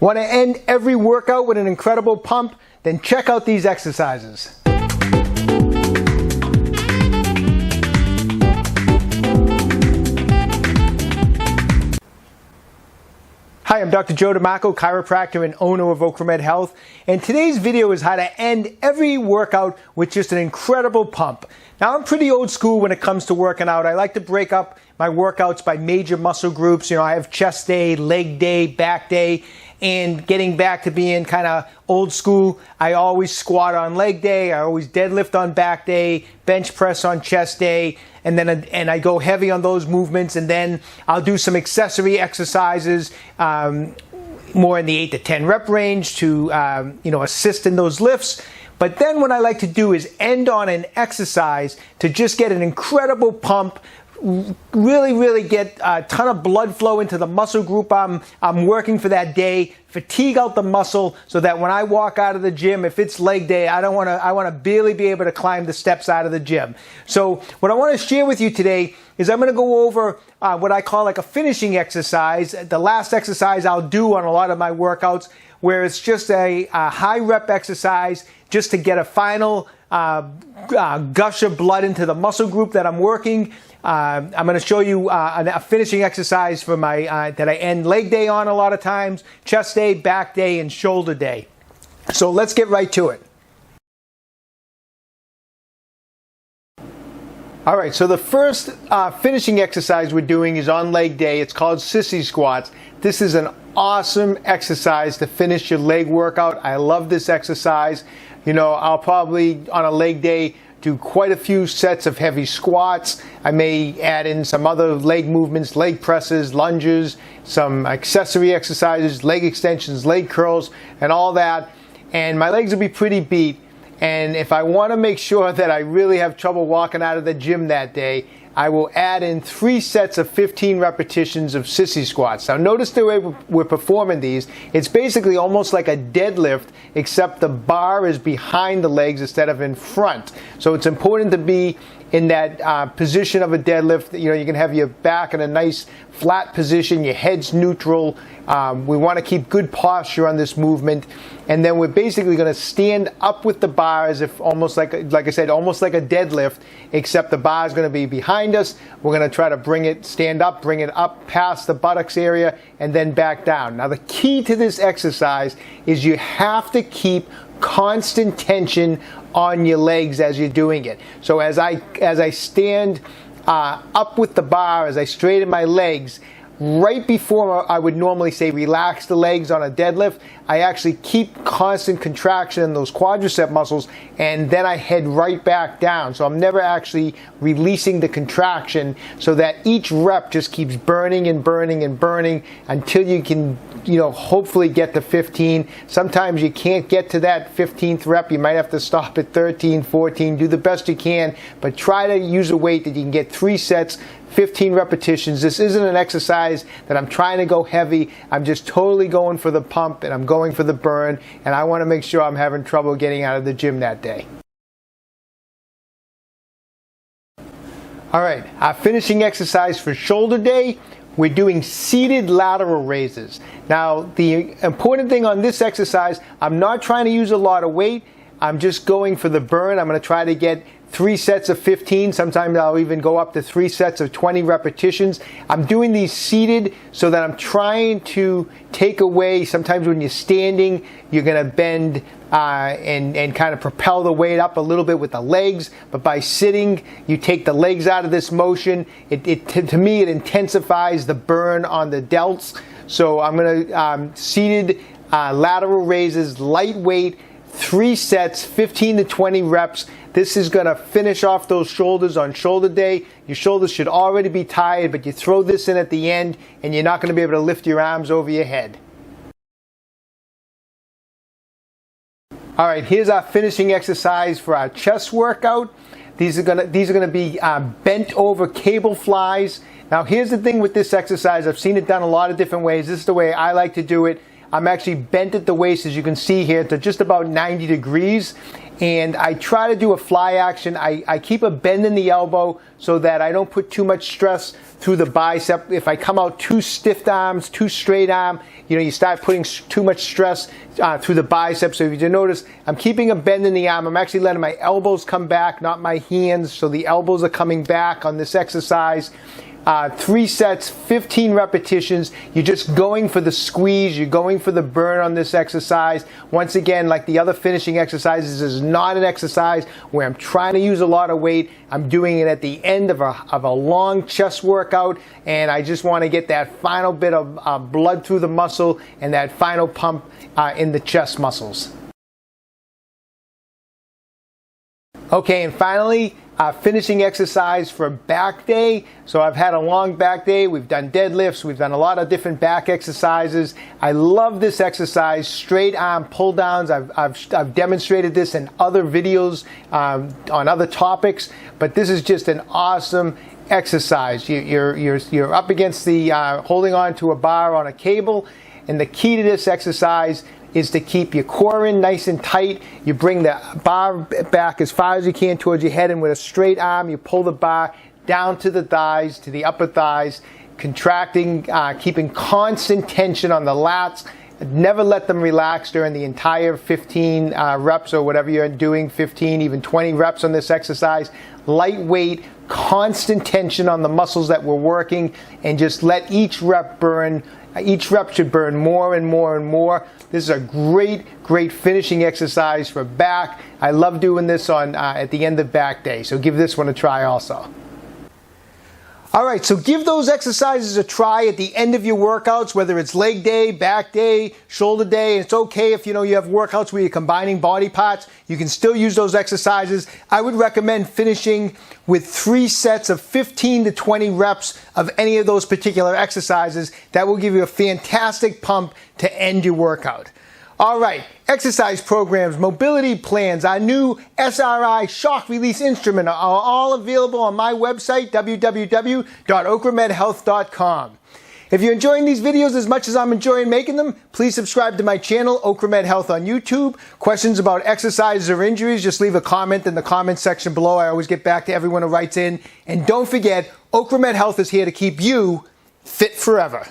Want to end every workout with an incredible pump? Then check out these exercises. Hi, I'm Dr. Joe DeMarco, chiropractor and owner of OcraMed Health, and today's video is how to end every workout with just an incredible pump. Now, I'm pretty old school when it comes to working out. I like to break up my workouts by major muscle groups. I have chest day, leg day, back day, and getting back to being kind of old school, I always squat on leg day, I always deadlift on back day, bench press on chest day, and I go heavy on those movements, and then I'll do some accessory exercises, more in the 8 to 10 rep range to assist in those lifts. But then what I like to do is end on an exercise to just get an incredible pump, really get a ton of blood flow into the muscle group I'm working for that day, fatigue out the muscle so that when I walk out of the gym, if it's leg day, I want to barely be able to climb the steps out of the gym. So what I want to share with you today is I'm going to go over what I call like a finishing exercise, the last exercise I'll do on a lot of my workouts, where it's just a high rep exercise just to get a final gush of blood into the muscle group that I'm working. I'm going to show you a finishing exercise for my that I end leg day on a lot of times, chest day, back day, and shoulder day. So let's get right to it. All right, so the first finishing exercise we're doing is on leg day. It's called Sissy squats. This is an awesome exercise to finish your leg workout. I love this exercise. I'll probably on a leg day do quite a few sets of heavy squats. I may add in some other leg movements, leg presses, lunges, some accessory exercises, leg extensions, leg curls, and all that. And my legs will be pretty beat. And if I want to make sure that I really have trouble walking out of the gym that day, I will add in 3 sets of 15 repetitions of sissy squats. Now notice the way we're performing these. It's basically almost like a deadlift, except the bar is behind the legs instead of in front. So it's important to be in that position of a deadlift. You can have your back in a nice flat position, your head's neutral. We want to keep good posture on this movement. And then we're basically going to stand up with the bar as if almost like I said, almost like a deadlift, except the bar is going to be behind us. We're going to try to stand up, bring it up past the buttocks area, and then back down. Now the key to this exercise is you have to keep constant tension on your legs as you're doing it. So as I stand up with the bar, as I straighten my legs, right before I would normally say relax the legs on a deadlift, I actually keep constant contraction in those quadricep muscles, and then I head right back down. So I'm never actually releasing the contraction, so that each rep just keeps burning and burning and burning until you can, hopefully get to 15. Sometimes you can't get to that 15th rep. You might have to stop at 13, 14. Do the best you can, but try to use a weight that you can get 3 sets, 15 repetitions. This isn't an exercise that I'm trying to go heavy. I'm just totally going for the pump, and I'm going for the burn, and I want to make sure I'm having trouble getting out of the gym that day. All right, our finishing exercise for shoulder day, we're doing seated lateral raises. Now, the important thing on this exercise, I'm not trying to use a lot of weight. I'm just going for the burn. I'm going to try to get 3 sets of 15. Sometimes I'll even go up to 3 sets of 20 repetitions. I'm doing these seated so that I'm trying to take away, sometimes when you're standing, you're going to bend and kind of propel the weight up a little bit with the legs. But by sitting, you take the legs out of this motion. To me, it intensifies the burn on the delts. So I'm going to seated lateral raises, lightweight, 3 sets, 15 to 20 reps. This is going to finish off those shoulders on shoulder day. Your shoulders should already be tired, but you throw this in at the end and you're not going to be able to lift your arms over your head. All right, here's our finishing exercise for our chest workout. These are going to be bent over cable flies. Now here's the thing with this exercise. I've seen it done a lot of different ways. This is the way I like to do it. I'm actually bent at the waist, as you can see here, to just about 90 degrees. and I try to do a fly action. I keep a bend in the elbow so that I don't put too much stress through the bicep. If I come out too stiff arms, too straight arm, you start putting too much stress through the bicep. So if you notice, I'm keeping a bend in the arm. I'm actually letting my elbows come back, not my hands. So the elbows are coming back on this exercise. 3 sets, 15 repetitions. You're just going for the squeeze. You're going for the burn on this exercise. Once again, like the other finishing exercises, this is not an exercise where I'm trying to use a lot of weight. I'm doing it at the end of a long chest workout, and I just want to get that final bit of blood through the muscle and that final pump in the chest muscles. Okay, and finally, finishing exercise for back day. So I've had a long back day. We've done deadlifts. We've done a lot of different back exercises. I love this exercise, straight arm pull downs. I've demonstrated this in other videos on other topics, but this is just an awesome exercise. You're up against the holding on to a bar on a cable, and the key to this exercise is to keep your core in nice and tight. You bring the bar back as far as you can towards your head, and with a straight arm, you pull the bar down to the thighs, to the upper thighs, contracting, keeping constant tension on the lats. Never let them relax during the entire 15 reps or whatever you're doing, 15, even 20 reps on this exercise. Lightweight, constant tension on the muscles that we're working, and just let each rep burn. Each rep should burn more and more and more. This is a great finishing exercise for back. I love doing this at the end of back day, so give this one a try also. All right, so give those exercises a try at the end of your workouts, whether it's leg day, back day, shoulder day. It's okay if you have workouts where you're combining body parts. You can still use those exercises. I would recommend finishing with 3 sets of 15 to 20 reps of any of those particular exercises. That will give you a fantastic pump to end your workout. All right, exercise programs, mobility plans, our new SRI shock release instrument are all available on my website, www.OcraMedHealth.com. If you're enjoying these videos as much as I'm enjoying making them, please subscribe to my channel, OcraMed Health on YouTube. Questions about exercises or injuries, just leave a comment in the comment section below. I always get back to everyone who writes in. And don't forget, OcraMed Health is here to keep you fit forever.